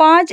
5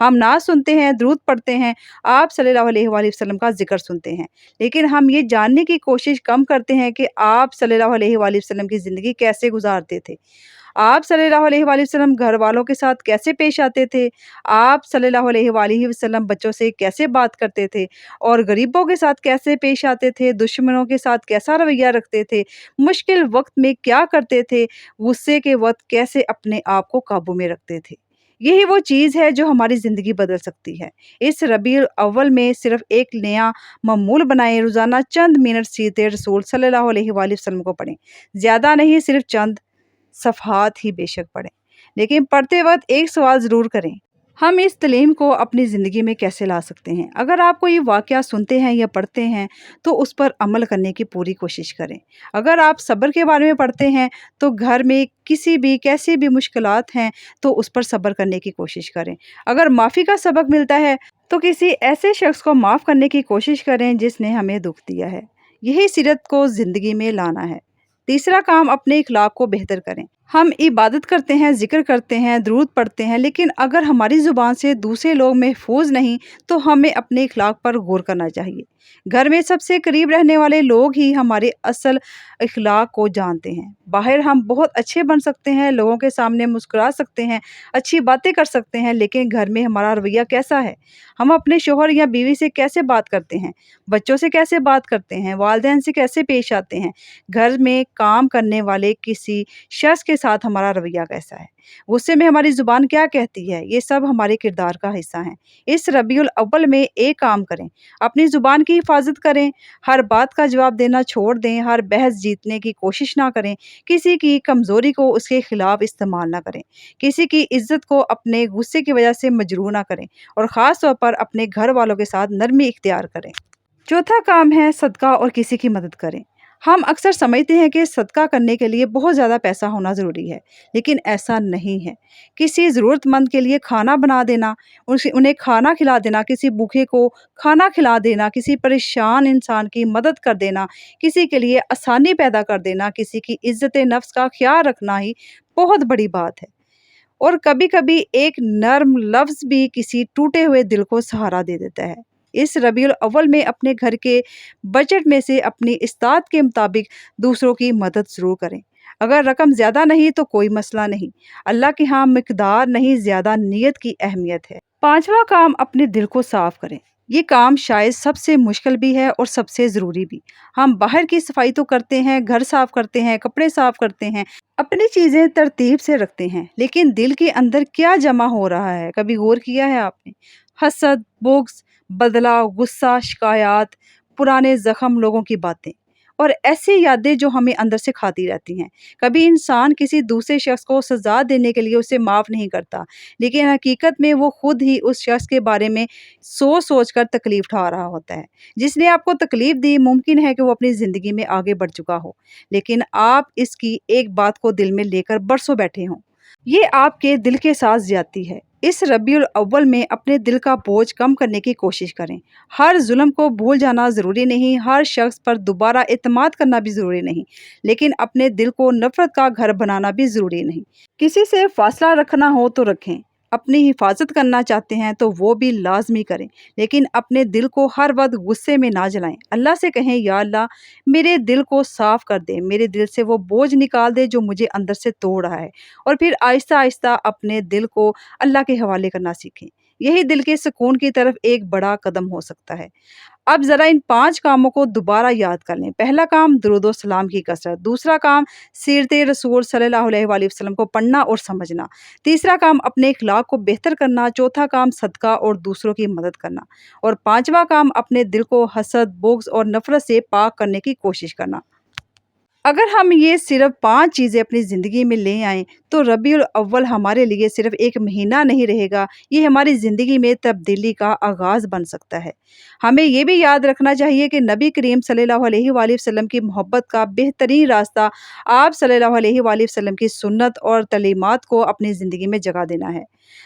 ہم نعت سنتے ہیں، درود پڑھتے ہیں، آپ صلی اللہ علیہ وآلہ وسلم کا ذکر سنتے ہیں، لیکن ہم یہ جاننے کی کوشش کم کرتے ہیں کہ آپ صلی اللہ علیہ وآلہ وسلم کی زندگی کیسے گزارتے تھے۔ آپ صلی اللہ علیہ وآلہ وسلم گھر والوں کے ساتھ کیسے پیش آتے تھے؟ آپ صلی اللہ علیہ وآلہ وسلم بچوں سے کیسے بات کرتے تھے اور غریبوں کے ساتھ کیسے پیش آتے تھے؟ دشمنوں کے ساتھ کیسا رویہ رکھتے تھے؟ مشکل وقت میں کیا کرتے تھے؟ غصے کے وقت کیسے اپنے آپ کو قابو میں رکھتے تھے؟ یہی وہ چیز ہے جو ہماری زندگی بدل سکتی ہے۔ اس ربیع الاول میں صرف ایک نیا معمول بنائیں، روزانہ چند منٹ سیرت رسول صلی اللہ علیہ وآلہ وسلم کو پڑھیں۔ زیادہ نہیں، صرف چند صفحات ہی بے شک پڑھیں، لیکن پڑھتے وقت ایک سوال ضرور کریں: ہم اس تعلیم کو اپنی زندگی میں کیسے لا سکتے ہیں؟ اگر آپ کوئی واقعہ سنتے ہیں یا پڑھتے ہیں تو اس پر عمل کرنے کی پوری کوشش کریں۔ اگر آپ صبر کے بارے میں پڑھتے ہیں تو گھر میں کیسی بھی مشکلات ہیں تو اس پر صبر کرنے کی کوشش کریں۔ اگر معافی کا سبق ملتا ہے تو کسی ایسے شخص کو معاف کرنے کی کوشش کریں جس نے ہمیں دکھ دیا ہے۔ یہی سیرت کو زندگی میں لانا ہے۔ تیسرا کام، اپنے اخلاق کو بہتر کریں۔ ہم عبادت کرتے ہیں، ذکر کرتے ہیں، درود پڑھتے ہیں، لیکن اگر ہماری زبان سے دوسرے لوگ محفوظ نہیں تو ہمیں اپنے اخلاق پر غور کرنا چاہیے۔ گھر میں سب سے قریب رہنے والے لوگ ہی ہمارے اصل اخلاق کو جانتے ہیں۔ باہر ہم بہت اچھے بن سکتے ہیں، لوگوں کے سامنے مسکرا سکتے ہیں، اچھی باتیں کر سکتے ہیں، لیکن گھر میں ہمارا رویہ کیسا ہے؟ ہم اپنے شوہر یا بیوی سے کیسے بات کرتے ہیں؟ بچوں سے کیسے بات کرتے ہیں؟ والدین سے کیسے پیش آتے ہیں؟ گھر میں کام کرنے والے کسی شخص کے ساتھ ہمارا رویہ کیسا ہے؟ غصے میں ہماری زبان کیا کہتی ہے؟ یہ سب ہمارے کردار کا حصہ ہیں۔ اس ربیع الاول میں ایک کام کریں، اپنی زبان کی حفاظت کریں۔ ہر بات کا جواب دینا چھوڑ دیں، ہر بحث جیتنے کی کوشش نہ کریں، کسی کی کمزوری کو اس کے خلاف استعمال نہ کریں، کسی کی عزت کو اپنے غصے کی وجہ سے مجروح نہ کریں، اور خاص طور پر اپنے گھر والوں کے ساتھ نرمی اختیار کریں۔ چوتھا کام ہے صدقہ اور کسی کی مدد کریں۔ ہم اکثر سمجھتے ہیں کہ صدقہ کرنے کے لیے بہت زیادہ پیسہ ہونا ضروری ہے، لیکن ایسا نہیں ہے۔ کسی ضرورت مند کے لیے کھانا بنا دینا، انہیں کھانا کھلا دینا، کسی بھوکے کو کھانا کھلا دینا، کسی پریشان انسان کی مدد کر دینا، کسی کے لیے آسانی پیدا کر دینا، کسی کی عزت نفس کا خیال رکھنا ہی بہت بڑی بات ہے۔ اور کبھی کبھی ایک نرم لفظ بھی کسی ٹوٹے ہوئے دل کو سہارا دے دیتا ہے۔ اس ربیع الاول میں اپنے گھر کے بجٹ میں سے اپنی استطاعت کے مطابق دوسروں کی مدد ضرور کریں۔ اگر رقم زیادہ نہیں تو کوئی مسئلہ نہیں، اللہ کے ہاں مقدار نہیں، زیادہ نیت کی اہمیت ہے۔ پانچواں کام، اپنے دل کو صاف کریں۔ یہ کام شاید سب سے مشکل بھی ہے اور سب سے ضروری بھی۔ ہم باہر کی صفائی تو کرتے ہیں، گھر صاف کرتے ہیں، کپڑے صاف کرتے ہیں، اپنی چیزیں ترتیب سے رکھتے ہیں، لیکن دل کے اندر کیا جمع ہو رہا ہے؟ کبھی غور کیا ہے آپ نے؟ حسد، بغض، بدلہ، غصہ، شکایات، پرانے زخم، لوگوں کی باتیں اور ایسی یادیں جو ہمیں اندر سے کھاتی رہتی ہیں۔ کبھی انسان کسی دوسرے شخص کو سزا دینے کے لیے اسے معاف نہیں کرتا، لیکن حقیقت میں وہ خود ہی اس شخص کے بارے میں سوچ کر تکلیف اٹھا رہا ہوتا ہے۔ جس نے آپ کو تکلیف دی، ممکن ہے کہ وہ اپنی زندگی میں آگے بڑھ چکا ہو، لیکن آپ اس کی ایک بات کو دل میں لے کر برسوں بیٹھے ہوں۔ یہ آپ کے دل کے ساتھ زیادتی ہے۔ اس ربیع الاول میں اپنے دل کا بوجھ کم کرنے کی کوشش کریں۔ ہر ظلم کو بھول جانا ضروری نہیں، ہر شخص پر دوبارہ اعتماد کرنا بھی ضروری نہیں، لیکن اپنے دل کو نفرت کا گھر بنانا بھی ضروری نہیں۔ کسی سے فاصلہ رکھنا ہو تو رکھیں، اپنی حفاظت کرنا چاہتے ہیں تو وہ بھی لازمی کریں، لیکن اپنے دل کو ہر وقت غصے میں نہ جلائیں۔ اللہ سے کہیں، یا اللہ میرے دل کو صاف کر دے، میرے دل سے وہ بوجھ نکال دے جو مجھے اندر سے توڑ رہا ہے، اور پھر آہستہ آہستہ اپنے دل کو اللہ کے حوالے کرنا سیکھیں۔ یہی دل کے سکون کی طرف ایک بڑا قدم ہو سکتا ہے۔ اب ذرا ان 5 کاموں کو دوبارہ یاد کر لیں۔ پہلا کام، درود و سلام کی کثرت۔ دوسرا کام، سیرت رسول صلی اللہ علیہ وآلہ وسلم کو پڑھنا اور سمجھنا۔ تیسرا کام، اپنے اخلاق کو بہتر کرنا۔ چوتھا کام، صدقہ اور دوسروں کی مدد کرنا۔ اور پانچواں کام، اپنے دل کو حسد، بغض اور نفرت سے پاک کرنے کی کوشش کرنا۔ اگر ہم یہ صرف 5 چیزیں اپنی زندگی میں لے آئیں تو ربیع الاول ہمارے لیے صرف ایک مہینہ نہیں رہے گا، یہ ہماری زندگی میں تبدیلی کا آغاز بن سکتا ہے۔ ہمیں یہ بھی یاد رکھنا چاہیے کہ نبی کریم صلی اللہ علیہ وآلہ وسلم کی محبت کا بہترین راستہ آپ صلی اللہ علیہ وآلہ وسلم کی سنت اور تعلیمات کو اپنی زندگی میں جگہ دینا ہے۔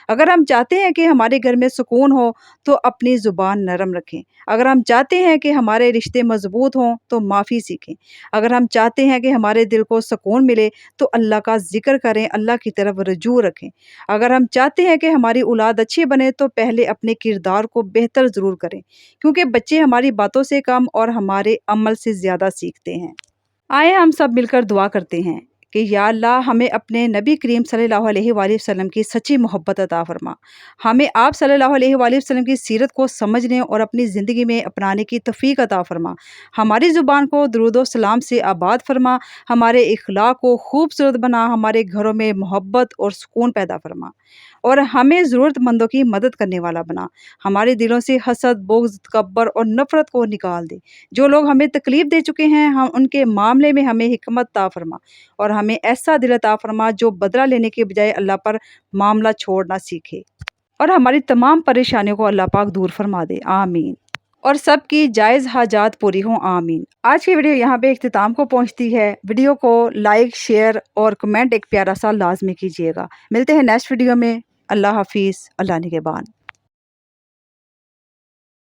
اگر ہم چاہتے ہیں کہ ہمارے گھر میں سکون ہو تو اپنی زبان نرم رکھیں۔ اگر ہم چاہتے ہیں کہ ہمارے رشتے مضبوط ہوں تو معافی سیکھیں۔ اگر ہم چاہتے ہیں کہ ہمارے دل کو سکون ملے تو اللہ کا ذکر کریں، اللہ کی طرف رجوع رکھیں۔ اگر ہم چاہتے ہیں کہ ہماری اولاد اچھی بنے تو پہلے اپنے کردار کو بہتر ضرور کریں، کیونکہ بچے ہماری باتوں سے کم اور ہمارے عمل سے زیادہ سیکھتے ہیں۔ آئے ہم سب مل کر دعا کرتے ہیں کہ یا اللہ ہمیں اپنے نبی کریم صلی اللہ علیہ وآلہ وسلم کی سچی محبت عطا فرما، ہمیں آپ صلی اللہ علیہ وآلہ وسلم کی سیرت کو سمجھنے اور اپنی زندگی میں اپنانے کی توفیق عطا فرما، ہماری زبان کو درود و سلام سے آباد فرما، ہمارے اخلاق کو خوبصورت بنا، ہمارے گھروں میں محبت اور سکون پیدا فرما، اور ہمیں ضرورت مندوں کی مدد کرنے والا بنا، ہمارے دلوں سے حسد، بغض، تکبر اور نفرت کو نکال دے۔ جو لوگ ہمیں تکلیف دے چکے ہیں ہم ان کے معاملے میں ہمیں حکمت عطا فرما، اور ہمیں ایسا دل عطا فرما جو بدلہ لینے کے بجائے اللہ پر معاملہ چھوڑنا سیکھے، اور ہماری تمام پریشانیوں کو اللہ پاک دور فرما دے، آمین، اور سب کی جائز حاجات پوری ہوں، آمین۔ آج کی ویڈیو یہاں پہ اختتام کو پہنچتی ہے۔ ویڈیو کو لائک، شیئر اور کمنٹ ایک پیارا سا لازمی کیجیے گا۔ ملتے ہیں نیکسٹ ویڈیو میں۔ اللہ حافظ، اللہ نگہبان۔